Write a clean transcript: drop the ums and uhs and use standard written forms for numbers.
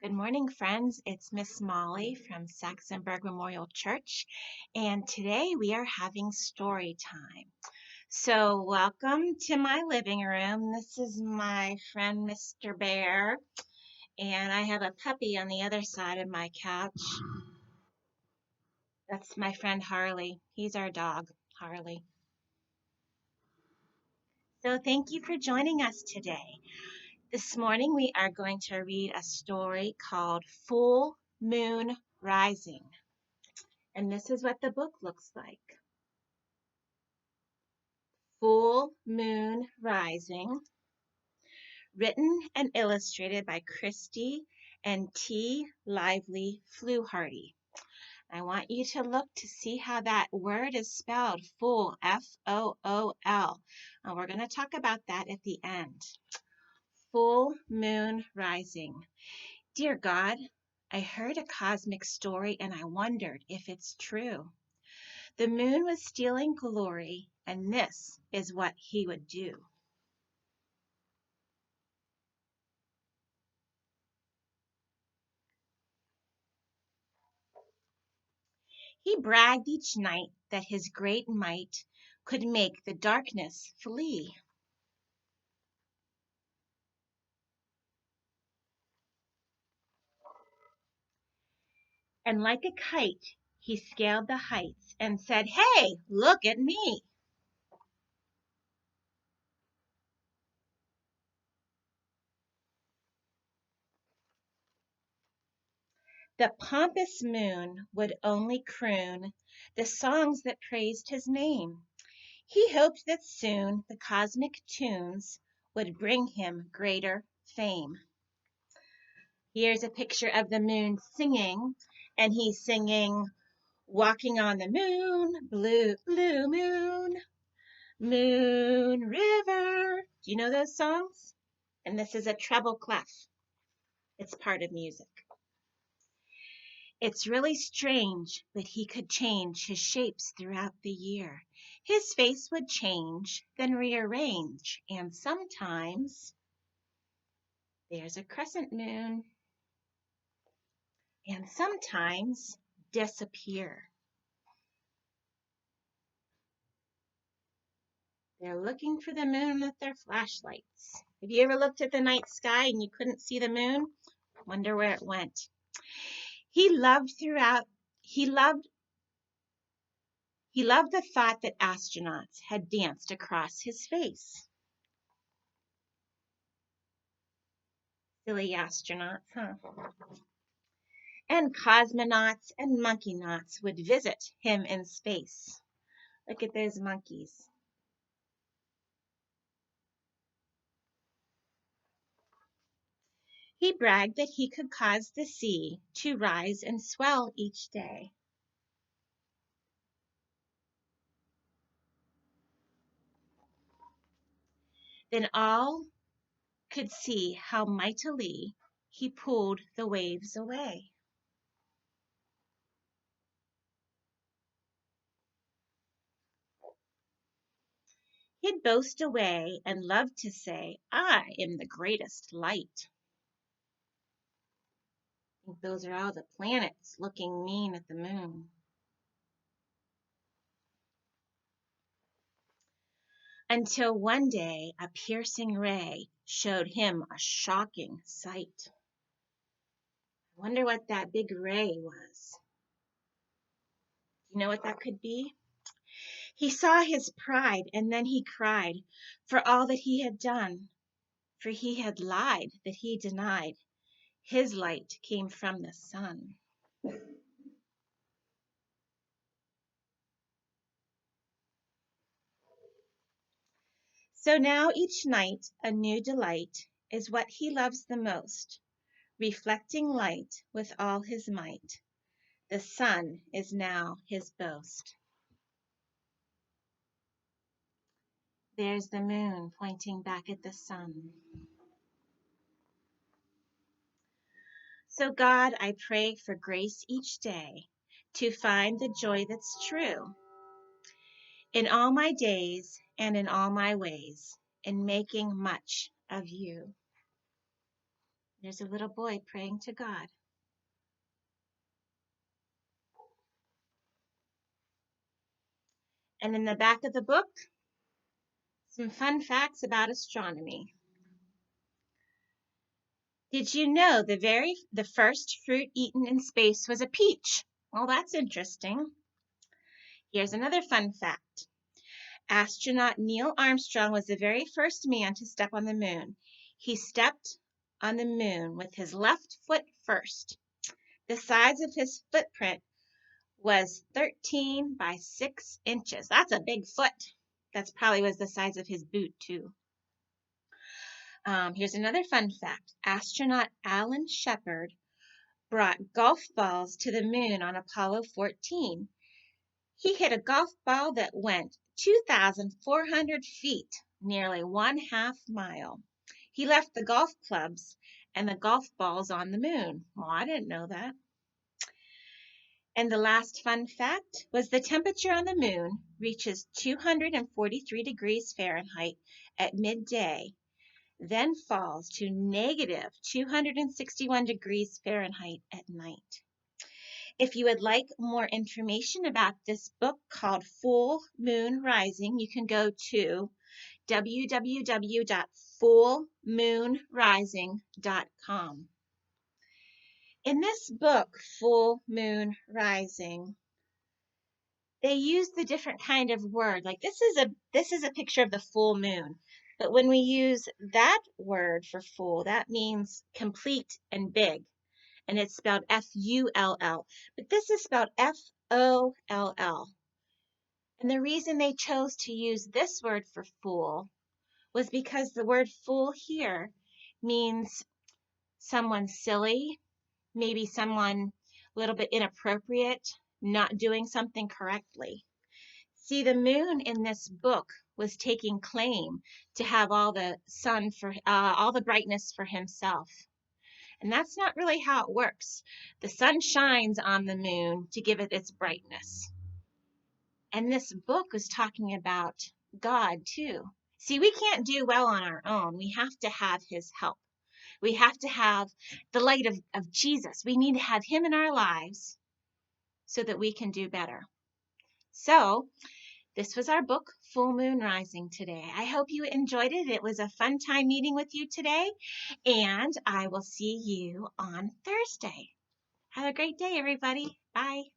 Good morning, friends. It's Miss Molly from Saxonburg Memorial Church, and today we are having story time. So, welcome to my living room. This is my friend Mr. Bear, and I have a puppy on the other side of my couch. That's my friend Harley. He's our dog, Harley. So, thank you for joining us today. This morning we are going to read a story called Full Moon Rising. And this is what the book looks like. Full Moon Rising, written and illustrated by Christy and T. Lively Fluharty. I want you to look to see how that word is spelled, full, F-O-O-L. And we're going to talk about that at the end. Full Moon Rising. Dear God, I heard a cosmic story and I wondered if it's true. The moon was stealing glory, and this is what he would do. He bragged each night that his great might could make the darkness flee. And like a kite, he scaled the heights and said, "Hey, look at me." The pompous moon would only croon the songs that praised his name. He hoped that soon the cosmic tunes would bring him greater fame. Here's a picture of the moon singing, and he's singing, "Walking on the moon, blue, blue moon, moon river." Do you know those songs? And this is a treble clef. It's part of music. It's really strange, but he could change his shapes throughout the year. His face would change, then rearrange, and sometimes there's a crescent moon, and sometimes disappear. They're looking for the moon with their flashlights. Have you ever looked at the night sky and you couldn't see the moon? Wonder where it went. He loved throughout he loved he loved the thought that astronauts had danced across his face. Silly astronauts, huh? And cosmonauts and monkey knots would visit him in space. Look at those monkeys. He bragged that he could cause the sea to rise and swell each day. Then all could see how mightily he pulled the waves away. He'd boast away and love to say, "I am the greatest light." I think those are all the planets looking mean at the moon. Until one day a piercing ray showed him a shocking sight. I wonder what that big ray was. Do you know what that could be? He saw his pride and then he cried for all that he had done, for he had lied that he denied his light came from the sun. So now each night a new delight is what he loves the most, reflecting light with all his might. The sun is now his boast. There's the moon pointing back at the sun. So God, I pray for grace each day to find the joy that's true in all my days and in all my ways, in making much of you. There's a little boy praying to God. And in the back of the book, some fun facts about astronomy. Did you know the first fruit eaten in space was a peach? Well, that's interesting. Here's another fun fact. Astronaut Neil Armstrong was the very first man to step on the moon. He stepped on the moon with his left foot first. The size of his footprint was 13 by 6 inches. That's a big foot. That's probably was the size of his boot, too. Here's another fun fact. Astronaut Alan Shepard brought golf balls to the moon on Apollo 14. He hit a golf ball that went 2,400 feet, nearly 1/2 mile. He left the golf clubs and the golf balls on the moon. Well, I didn't know that. And the last fun fact was the temperature on the moon reaches 243 degrees Fahrenheit at midday, then falls to negative 261 degrees Fahrenheit at night. If you would like more information about this book called Full Moon Rising, you can go to www.fullmoonrising.com. In this book, Full Moon Rising, they use the different kind of word. Like this is a picture of the full moon. But when we use that word for full, that means complete and big. And it's spelled F-U-L-L. But this is spelled F-O-L-L. And the reason they chose to use this word for fool was because the word fool here means someone silly, maybe someone a little bit inappropriate, not doing something correctly. See, the moon in this book was taking claim to have all the sun for all the brightness for himself. And that's not really how it works. The sun shines on the moon to give it its brightness. And this book was talking about God too. See, we can't do well on our own. We have to have his help. We have to have the light of Jesus. We need to have him in our lives so that we can do better. So, this was our book, Full Moon Rising, today. I hope you enjoyed it. It was a fun time meeting with you today, and I will see you on Thursday. Have a great day, everybody. Bye.